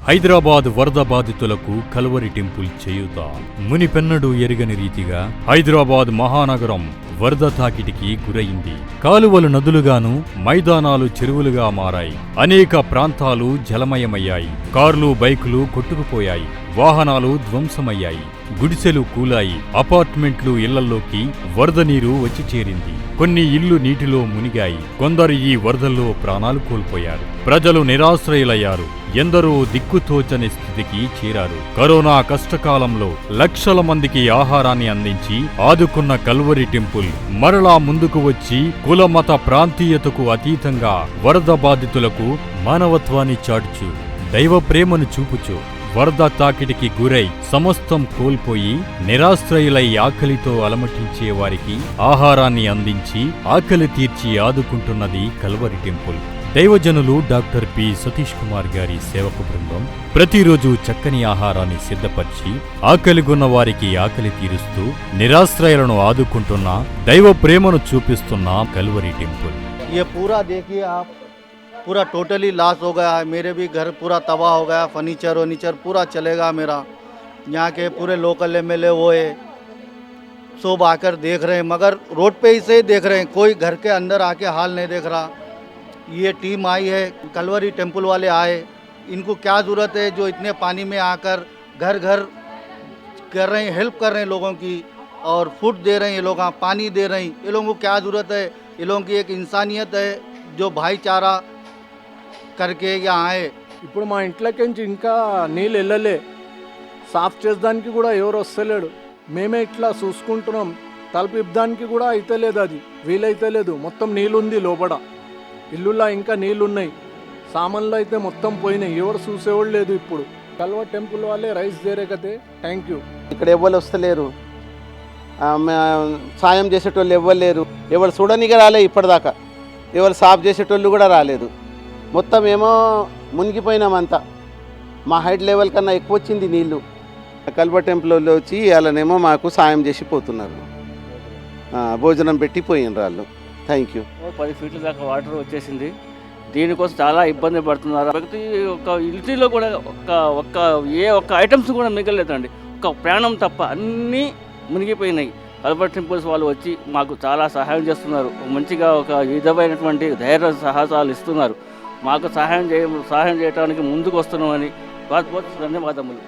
హైదరాబాద్ వరద బాధితులకు Calvary temple చేయూత. మునిపెన్నడూ ఎరుగని రీతిగా హైదరాబాద్ మహానగరం వరద తాకిటికి గురయింది. కాలువలు నదులుగాను, మైదానాలు చెరువులుగా మారాయి. అనేక ప్రాంతాలు జలమయమయ్యాయి. కార్లు, బైకులు కొట్టుకుపోయాయి. వాహనాలు ధ్వంసమయ్యాయి. గుడిసెలు కూలాయి. అపార్ట్మెంట్లు ఇళ్లల్లోకి వరద నీరు వచ్చి చేరింది. కొన్ని ఇళ్లు నీటిలో మునిగాయి. కొందరు ఈ వరదల్లో ప్రాణాలు కోల్పోయారు. ప్రజలు నిరాశ్రయులయ్యారు. ఎందరో దిక్కుతోచని స్థితికి చేరారు. కరోనా కష్టకాలంలో లక్షల మందికి ఆహారాన్ని అందించి ఆదుకున్న కల్వరి టెంపుల్ మరలా ముందుకు వచ్చి కులమత ప్రాంతీయతకు అతీతంగా వరద బాధితులకు మానవత్వాన్ని చాటుచు, దైవ ప్రేమను చూపుచు, వరద తాకిడికి గురై సమస్తం కోల్పోయి నిరాశ్రయులై ఆకలితో అలమటించే వారికి ఆహారాన్ని అందించి ఆకలి తీర్చి ఆదుకుంటున్నది కల్వరి టెంపుల్. దైవజనులు డాక్టర్ పి సతీష్ కుమార్ గారి సేవక బృందం ప్రతిరోజు చక్కని ఆహారాన్ని సిద్ధపరిచి ఆకలిగొన్న వారికి ఆకలి తీరుస్తూ నిరాశ్రయులను ఆదుకుంటున్న దైవ ప్రేమను చూపిస్తున్న కల్వరి టెంపుల్. पूरा टोटली लॉस हो गया है। मेरे भी घर पूरा तबाह हो गया। फर्नीचर पूरा चलेगा मेरा। यहाँ के पूरे लोकल एमएलए वो है, सब आकर देख रहे हैं, मगर रोड पे ही से देख रहे हैं, कोई घर के अंदर आके हाल नहीं देख रहा। ये टीम आई है, कल्वरी टेम्पल वाले आए, इनको क्या ज़रूरत है जो इतने पानी में आकर घर घर कर रहे हैं, हेल्प कर रहे हैं लोगों की, और फूड दे रहे हैं, ये लोग पानी दे रहे हैं। ये लोगों को क्या ज़रूरत है? ये लोगों की एक इंसानियत है जो भाईचारा करके यहाँ आए। ఇప్పుడు మా ఇంట్లోకించి ఇంకా నీళ్ళు వెళ్ళలే, సాఫ్ చేసేదానికి కూడా ఎవరు వస్తలేడు. మేమే ఇట్లా చూసుకుంటున్నాం. తలుపు ఇప్పడానికి కూడా అయితలేదు, అది వీలైతలేదు. మొత్తం నీళ్ళుంది లోపల, ఇల్లులా ఇంకా నీళ్ళున్నాయి. సామాన్లు అయితే మొత్తం పోయినాయి. ఎవరు చూసేవాళ్ళు లేదు. ఇప్పుడు కల్వరి టెంపుల్ వాళ్ళే రైస్ దేరే కదే. Thank you. ఇక్కడ ఎవరు వస్తలేరు, సాయం చేసేటోళ్ళు ఎవ్వరు లేరు. ఎవరు చూడనిగా రాలే, ఇప్పటిదాకా ఎవరు సాఫ్ చేసేటోళ్ళు కూడా రాలేదు. మొత్తం ఏమో మునిగిపోయినామంతా. మా హైట్ లెవెల్ కన్నా ఎక్కువ వచ్చింది నీళ్ళు. కల్వరి టెంపుల్ వాళ్ళు వచ్చి వాళ్ళనేమో మాకు సాయం చేసి పోతున్నారు. భోజనం పెట్టి పోయినారు వాళ్ళు. Thank you. 10 ఫీట్ల దాకా వాటర్ వచ్చేసింది. దీనికోసం చాలా ఇబ్బంది పడుతున్నారు. ప్రతి ఒక్క ఇంటిలో కూడా ఒక్క ఐటమ్స్ కూడా మిగలలేదండి. ఒక ప్రాణం తప్ప అన్నీ మునిగిపోయినాయి. కల్వరి టెంపుల్స్ వాళ్ళు వచ్చి మాకు చాలా సహాయం చేస్తున్నారు. మంచిగా ఒక విధమైనటువంటి ధైర్య సాహసాలు ఇస్తున్నారు. మాకు సహాయం చేయడానికి ముందుకు వస్తున్నామని ధన్యవాదములు.